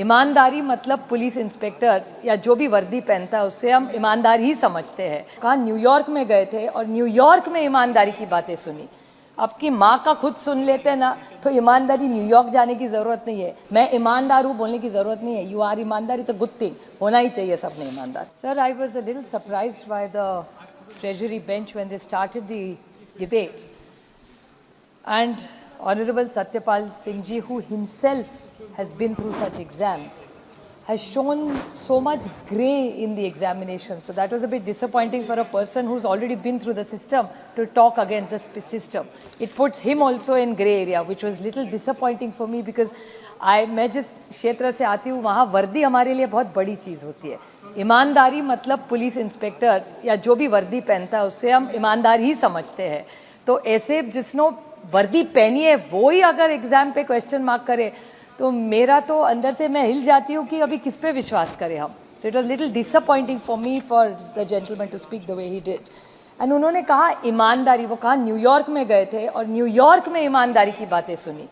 ईमानदारी मतलब police inspector या जो भी वर्दी पहनता है उससे हम ईमानदार ही समझते हैं। कहाँ न्यूयॉर्क में गए थे और न्यूयॉर्क में ईमानदारी की बातें सुनी। आपकी माँ का खुद सुन लेते ना तो ईमानदारी न्यूयॉर्क जाने की ज़रूरत नहीं है। मैं ईमानदार हूँ बोलने की ज़रूरत नहीं है। यू आर ईमानदार, इट्स अ गुड थिंग, होना ही चाहिए सबने ईमानदार। Sir, I was a little surprised by the treasury bench when they started the debate and Honorable Satyapal Singh ji, who himself has been through such exams, has shown so much grey in the examination. So that was a bit disappointing for a person who's already been through the system to talk against the system. It puts him also in grey area, which was little disappointing for me because मैं जिस क्षेत्र से आती हूँ वहाँ वर्दी हमारे लिए बहुत बड़ी चीज़ होती है। ईमानदारी मतलब पुलिस इंस्पेक्टर या जो भी वर्दी पहनता है उससे हम ईमानदार ही समझते हैं। तो ऐसे जिसने वर्दी पहनी है वो ही अगर एग्जाम पे क्वेश्चन मार्क करे तो मेरा तो अंदर से मैं हिल जाती हूँ कि अभी किस पे विश्वास करें हम। So it was little disappointing for me for the gentleman to speak the way he did. And उन्होंने कहा ईमानदारी, वो कहा न्यूयॉर्क में गए थे और न्यूयॉर्क में ईमानदारी की बातें सुनी।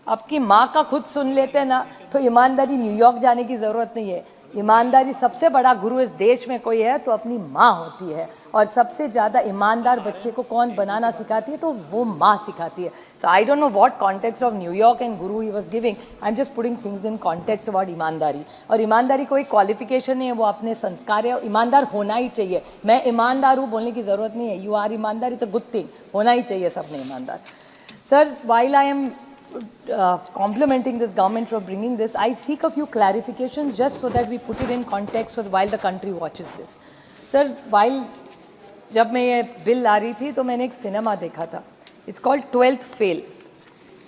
आपकी माँ का खुद सुन लेते ना तो ईमानदारी न्यूयॉर्क जाने की ज़रूरत नहीं है। ईमानदारी सबसे बड़ा गुरु इस देश में कोई है तो अपनी माँ होती है, और सबसे ज़्यादा ईमानदार बच्चे को कौन बनाना सिखाती है तो वो माँ सिखाती है। So I don't know what context of New York and guru he was giving. I am just putting things in context about ईमानदारी। और ईमानदारी कोई क्वालिफिकेशन नहीं है, वो अपने संस्कार है और ईमानदार होना ही चाहिए। मैं ईमानदार हूँ बोलने की ज़रूरत नहीं है। यू आर ईमानदार, इट्स अ गुड थिंग, होना ही चाहिए सबने ईमानदार। Sir, while I am complimenting this government for bringing this, I seek a few clarifications just so that we put it in context so while the country watches this. Sir, while जब मैं ये bill ला रही थी तो मैंने एक cinema देखा था, it's called 12th fail.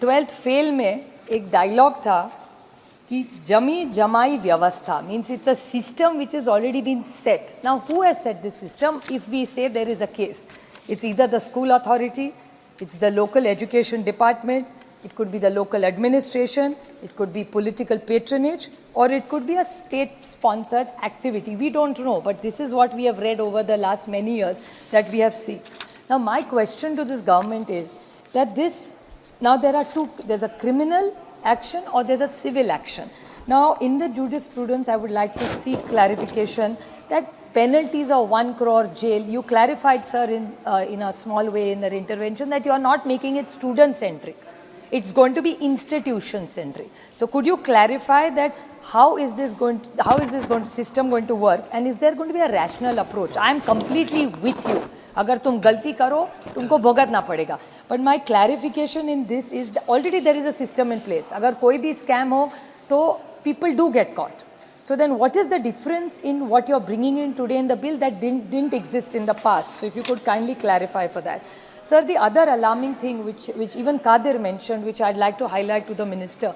12th fail में एक डायलॉग था कि जमी जमाई व्यवस्था means it's a system which is already been set. Now who has set this system? If we say there is a case, it's either the school authority, it's the local education department, it could be the local administration, it could be political patronage, or it could be a state-sponsored activity. We don't know, but this is what we have read over the last many years that we have seen. Now, my question to this government is that now there are two, there's a criminal action or there's a civil action. Now, in the jurisprudence, I would like to seek clarification that penalties of 1 crore jail, you clarified, sir, in a small way in the intervention that you are not making it student-centric. It's going to be institution-centric. So could you clarify that how is this system going to work, and is there going to be a rational approach? I am completely with you. अगर तुम गलती करो तुमको भुगतना पड़ेगा. But my clarification in this is that already there is a system in place. अगर कोई भी scam हो तो people do get caught. So then what is the difference in what you're bringing in today in the bill that didn't exist in the past? So if you could kindly clarify for that. Sir, the other alarming thing which even Kadir mentioned, which I'd like to highlight to the minister,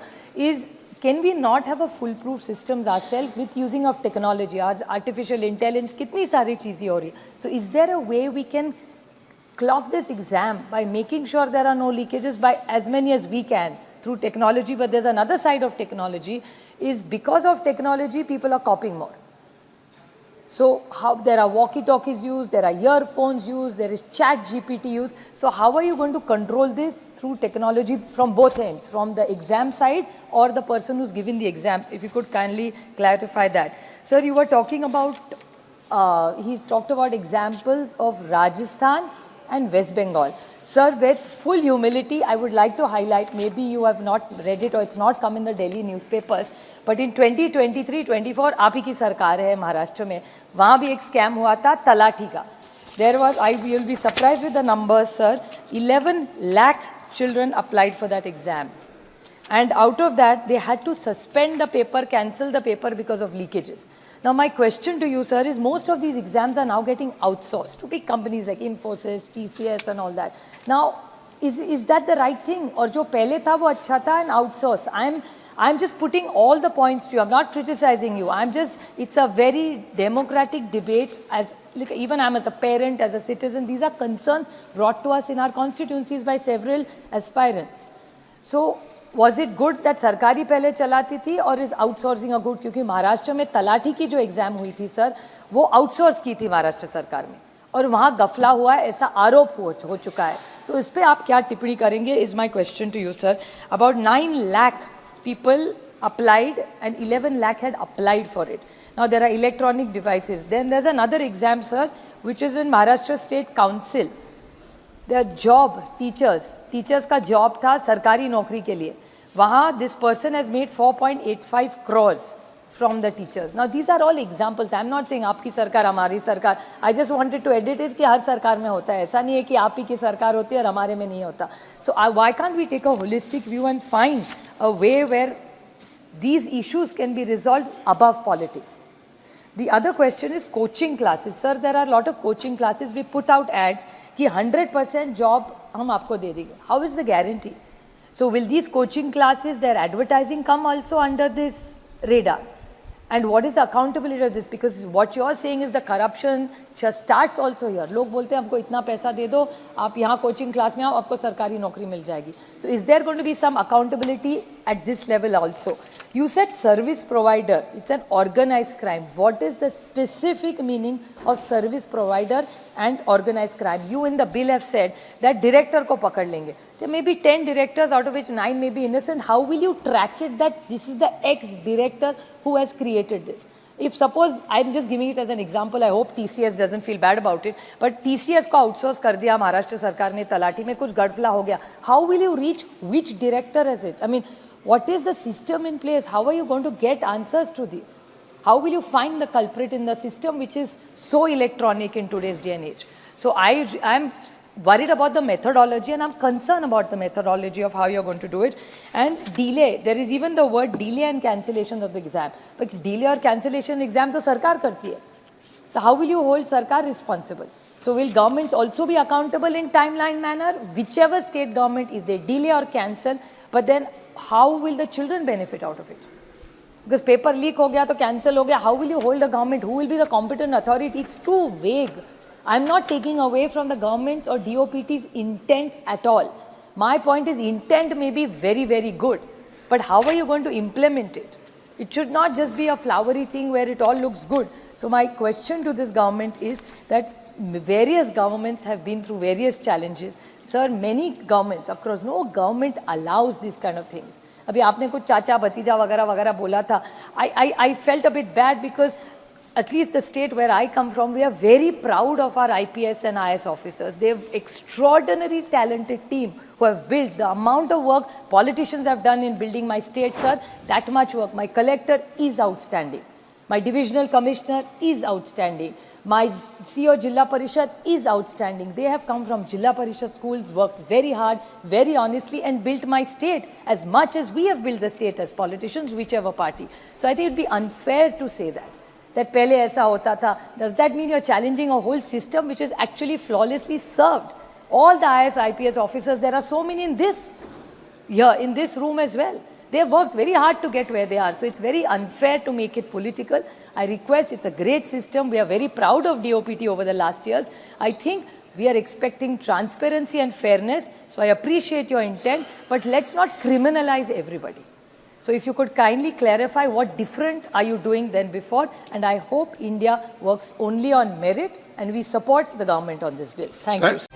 is can we not have a foolproof systems ourselves with using of technology, artificial intelligence, kitni sari cheezein ho rahi hai. So is there a way we can clock this exam by making sure there are no leakages by as many as we can through technology? But there's another side of technology, is because of technology people are copying more. So how there are walkie-talkies used, there are earphones used, there is chat GPT used. So how are you going to control this through technology from both ends, from the exam side or the person who's giving the exams? If you could kindly clarify that. Sir, you were talking about, he talked about examples of Rajasthan and West Bengal. Sir, with full humility, I would like to highlight, maybe you have not read it or it's not come in the Delhi newspapers, but in 2023-24 आप ही की सरकार है महाराष्ट्र में, वहाँ भी एक scam हुआ था तलाठी का. There was, you will be surprised with the numbers, sir, 11 lakh children applied for that exam. And out of that, they had to suspend the paper, cancel the paper because of leakages. Now, my question to you, sir, is most of these exams are now getting outsourced to big companies like Infosys, TCS and all that. Now, is that the right thing? Or jo pehle tha wo acha tha and outsource? I'm just putting all the points to you. I'm not criticizing you. It's a very democratic debate. Like, even I'm as a parent, as a citizen, these are concerns brought to us in our constituencies by several aspirants. So, was it good that सरकारी पहले चलाती थी और is outsourcing a good? क्योंकि महाराष्ट्र में तलाठी की जो exam हुई थी सर, वो आउटसोर्स की थी महाराष्ट्र सरकार में और वहाँ गफला हुआ है ऐसा आरोप हो चुका है. तो इस पे आप क्या टिप्पणी करेंगे? Is my question to you sir. About 9 lakh people applied and 11 lakh had applied for it. Now there are electronic devices. Then there's another exam, sir, which is in Maharashtra State Council. Their job, teachers का job था सरकारी नौकरी के लिए. वहाँ this person has made 4.85 crores from the teachers. Now these are all examples. I'm not saying आपकी सरकार हमारी सरकार. I just wanted to edit it कि हर सरकार में होता है. ऐसा नहीं है कि आप ही की सरकार होती है और हमारे में नहीं होता. So why can't we take a holistic view and find a way where these issues can be resolved above politics? The other question is coaching classes. Sir, there are a lot of coaching classes. We put out ads कि 100% job हम आपको दे देंगे. How is the guarantee? So will these coaching classes, their advertising come also under this radar? And what is the accountability of this? Because what you are saying is the corruption just starts also here. लोग बोलते हैं हमको इतना पैसा दे दो, आप यहाँ coaching class में आओ, आपको सरकारी नौकरी मिल जाएगी. So is there going to be some accountability at this level also? You said service provider. It's an organized crime. What is the specific meaning of service provider and organized crime? You in the bill have said that director को पकड़ लेंगे. There may be 10 directors out of which 9 may be innocent. How will you track it that this is the ex-director who has created this? If suppose, I'm just giving it as an example, I hope TCS doesn't feel bad about it, but TCS को outsource कर दिया महाराष्ट्र सरकार ने, तलाठी में कुछ गड़फला हो गया. How will you reach which director is it? I mean, what is the system in place? How are you going to get answers to this? How will you find the culprit in the system which is so electronic in today's day and age? So I'm worried about the methodology and I'm concerned about the methodology of how you're going to do it. And delay, there is even the word delay and cancellation of the exam. But delay or cancellation exam to sarkar karti hai. So how will you hold sarkar responsible? So will governments also be accountable in timeline manner? Whichever state government, if they delay or cancel, but then how will the children benefit out of it? Because paper leak ho gaya to cancel ho gaya, how will you hold the government? Who will be the competent authority? It's too vague. I'm not taking away from the government's or DOPT's intent at all. My point is intent may be very, very good, but how are you going to implement it? It should not just be a flowery thing where it all looks good. So my question to this government is that various governments have been through various challenges. Sir, many governments across, no government allows these kind of things. अभी आपने कुछ चाचा भतीजा वगैरह वगैरह बोला था. I felt a bit bad because at least the state where I come from, we are very proud of our IPS and IS officers. They have extraordinary talented team who have built the amount of work politicians have done in building my state, sir, that much work. My collector is outstanding. My divisional commissioner is outstanding. My CEO Jilla Parishad is outstanding. They have come from Jilla Parishad schools, worked very hard, very honestly and built my state as much as we have built the state as politicians, whichever party. So I think it would be unfair to say that pehle aisa hota tha. Does that mean you're challenging a whole system which is actually flawlessly served? All the IS, IPS officers, there are so many in this room as well. They have worked very hard to get where they are. So it's very unfair to make it political. I request, it's a great system. We are very proud of DOPT over the last years. I think we are expecting transparency and fairness. So I appreciate your intent, but let's not criminalize everybody. So if you could kindly clarify what different are you doing than before, and I hope India works only on merit and we support the government on this bill. Thank you, sir.